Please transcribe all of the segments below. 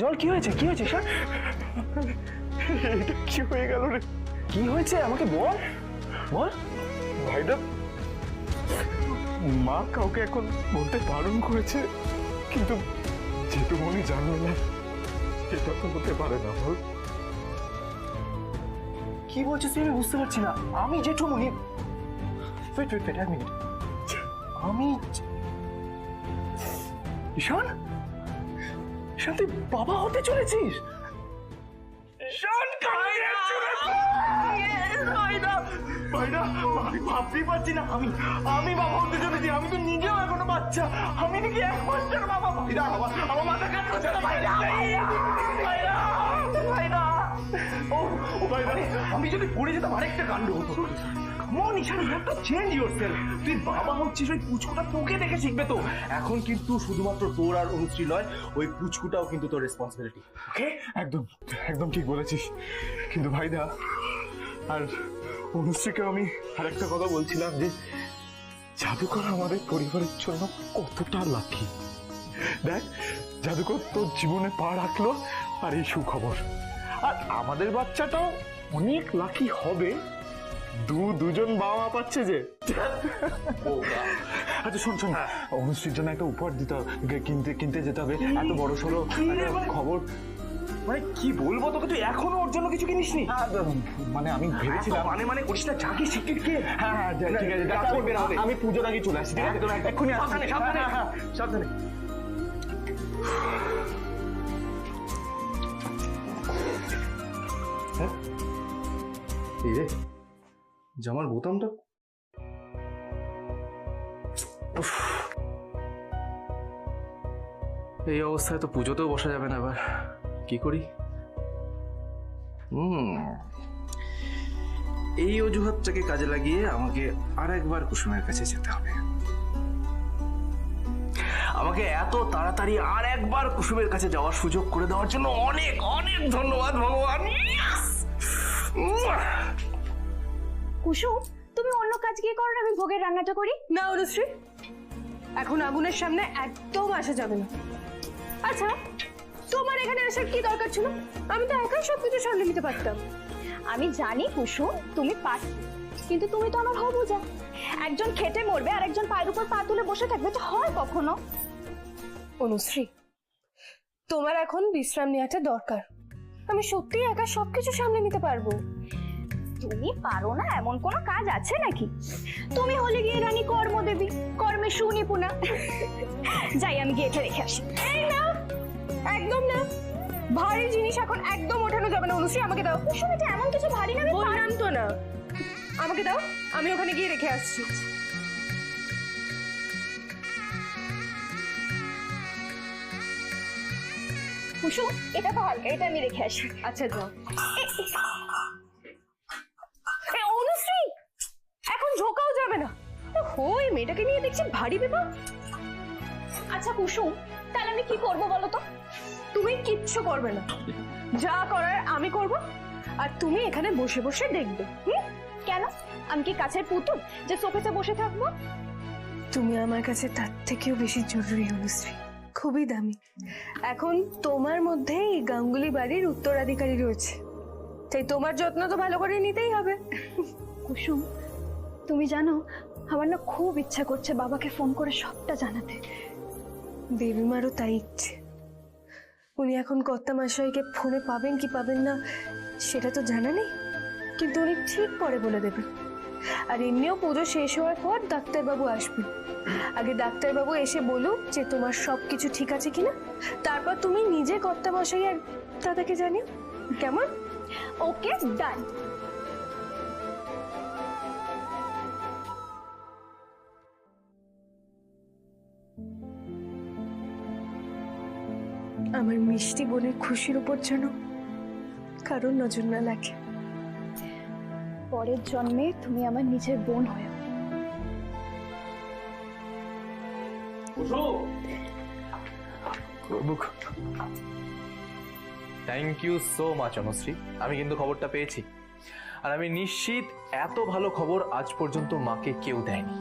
জল কি হয়েছে? কি হয়েছে স্যার? এটা কি হয়ে গেল রে? কি হয়েছে আমাকে বল বল। ভাইটা, মা কাউকে এখন বলতে বারণ করেছে, কিন্তু যেটুকুনি জানলো না এটা তো হতে পারে না। বল কি বলছিস তুই? আমি বুঝতে পারছি না। আমি জেঠুমনি? ওয়েট ওয়েট ওয়েট, এক মিনিট। আমি ঈশান? ঈশান, তুই বাবা হতে চলেছিস? ঈশান, আমি ভাবতেই পারছি না। আমি বাবা হতে চলেছি। আমি তো নিজেও এখনো বাচ্চা। আমি নাকি 1 মাসের বাবা। ভাইরা, আমার মাথা কাজ করছে না। ভাইরা, ভাইরা, ভাইরা। ও ভাইরা, আমি যদি পড়ে যেতাম আরেকটা কাণ্ড হতো। মন Ishan, you have to change yourself. তুই বাবা হচ্ছিস, ওই পুচকুটা তোকে দেখে শিখবে তো। এখন কিন্তু শুধুমাত্র তোর আর অনুশ্রী নয়, ওই পুচকুটাও কিন্তু তোর রেসপন্সিবিলিটি। ওকে? একদম একদম ঠিক বলেছিস। কিন্তু ভাইদা, আর অনুশ্রীকে আমি আরেকটা কথা বলছিলাম যে জাদুকর আমাদের পরিবারের জন্য কতটা লাকি। দেখ, জাদুকর তোর জীবনে পা রাখলো, আর এই সুখবর। আর আমাদের বাচ্চাটাও অনেক লাকি হবে, দুজন বাবা মা পাচ্ছে যে। আচ্ছা শোন শোন, অনুশ্রীর জন্য একটা উপহার দিতে হবে, কিনতে যেতে হবে। এত বড় সড়ো খবর। মানে কি বলবো তোকে? তুই এখনো ওর জন্য কিছু কিনিসনি? মানে আমি ভেবেছিলাম, মানে করিস না, যাকে শিগগির কে। হ্যাঁ ঠিক আছে, আমি পুজোর আগে চলে আসছি। ঠিক আছে, তোরা এক্ষুনি আসছি। সাবধানে। এই রে, জামার বোতামটা এই অবস্থায় তো পুজোতেও বসা যাবে না। এবার কি করি? এই অজুহাতটাকে কাজে লাগিয়ে আমাকে আরেকবার কুসুমের কাছে যেতে হবে। আমাকে এত তাড়াতাড়ি আর একবার কুসুমের কাছে যাওয়ার সুযোগ করে দেওয়ার জন্য অনেক অনেক ধন্যবাদ ভগবান। কুসুম, তুমি অন্য কাজ গিয়ে করো, আমি ভোগের রান্নাটা করি। না অনুশ্রী, এখন আগুনের সামনে একদম আসা যাবে না। আচ্ছা, তোমার এখানে আসার কি দরকার ছিল? আমি তো একাই সবকিছু সামলে নিতে পারতাম। আমি জানি কুসুম তুমি পারবে, কিন্তু তুমি তো আমার হবু যা। একজন খেটে মরবে আর একজন পায়ের উপর পা তুলে বসে থাকবে, তো হয় কখনো? অনুশ্রী, তোমার এখন বিশ্রাম নেওয়াটা দরকার। আমি সত্যিই একা সবকিছু সামলে নিতে পারবো। তুমি পারো না এমন কোনো কাজ আছে নাকি? তুমি হলে গিয়ে রানী কর্মদেবী, কর্মে সুনিপুণা। যাই, আমি গিয়ে এটা রেখে আসি। এই না, একদম না, ভারী জিনিস এখন একদম ওঠানো যাবে না। অনুশ্রী, আমাকে দাও। কুসুম, এটা এমন কিছু ভারী না। বললাম তো না, আমাকে দাও, আমি ওখানে গিয়ে রেখে আসছি। কুসুম, এটা তো হালকা, এটা আমি রেখে আসি। আচ্ছা যাও। অনুশ্রী, এখন ঝোঁকাও যাবে না। ওই মেয়েটাকে নিয়ে দেখছি ভারী ব্যাপার। আচ্ছা কুসুম, তাহলে আমি কি করবো বলো তো? তুমি কিচ্ছু করবে না, যা করার আমি করব, আর তুমি এখানে বসে বসে দেখবে। কেন? আমি কি কাছের পুতুল যে সোফাতে বসে থাকবো? তুমি আমার কাছে তার থেকেও বেশি জরুরি অনুশ্রী, খুবই দামি। এখন তোমার মধ্যে এই গাঙ্গুলি বাড়ির উত্তরাধিকারী রয়েছে, তাই তোমার যত্ন তো ভালো করে নিতেই হবে। কুসুম, তুমি জানো আমার না খুব ইচ্ছা করছে বাবাকে ফোন করে সবটা জানাতে। দেবীমারও তাই ইচ্ছে। উনি এখন কর্তামশাইকে ফোনে পাবেন কি পাবেন না সেটা তো জানা নেই, কিন্তু উনি ঠিক পরে বলে দেবেন। আর এমনিও পুজো শেষ হওয়ার পর ডাক্তারবাবু আসবেন। আগে ডাক্তারবাবু এসে বলুক যে তোমার সবকিছু ঠিক আছে কিনা, তারপর তুমি নিজে কর্তামশাই আর দাদাকে জানিও। কেমন? ওকে, ডান। আমার মিষ্টি বোনের খুশির উপর যেন কারোর নজর না লাগে। পরের জন্মে তুমি আমার নিজের বোন হয়ে। Thank you so much Anushree. আমি কিন্তু খবরটা পেয়েছি, আর আমি নিশ্চিত এত ভালো খবর আজ পর্যন্ত মাকে কেউ দেয়নি।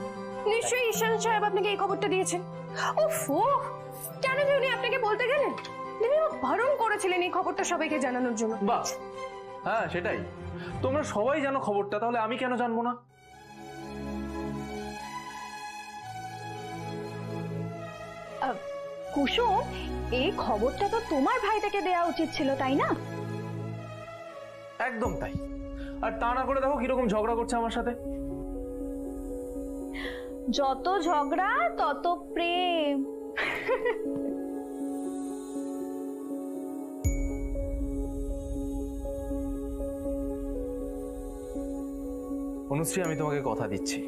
নিশ্চয়ই ঈশান সাহেব আপনাকে এই খবরটা দিয়েছেন। ওফো, কেন যে উনি আপনাকে বলতে গেলেন? দেবীমা বারণ করেছিলেন এই খবরটা সবাইকে জানানোর জন্য। বাহ, হ্যাঁ সেটাই, তোমরা সবাই জানো খবরটা, তাহলে আমি কেন জানবো না? কুসুম, এই খবরটা তো তোমার ভাইটাকে দেওয়া উচিত ছিল, তাই না? একদম তাই। আর তা না করে দেখো কিরকম ঝগড়া করছে আমার সাথে। যত ঝগড়া তত প্রেম। অনুশ্রী, আমি তোমাকে কথা দিচ্ছি,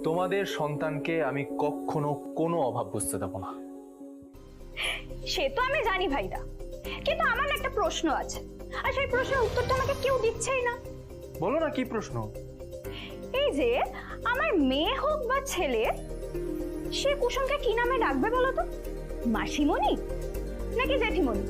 তোমাদের সন্তানকে আমি কখনো কোনো অভাব বুঝতে দেবো না। সে তো আমি জানি ভাইদা, কিন্তু আমার না একটা প্রশ্ন আছে, আর সেই প্রশ্নের উত্তরটা আমাকে কেউ দিচ্ছেই না। বলো না, কি প্রশ্ন? এই যে আমার মেয়ে হোক বা ছেলে, সে কুসুমকে কি নামে ডাকবে বলো তো? মাসিমণি নাকি জেঠিমণি?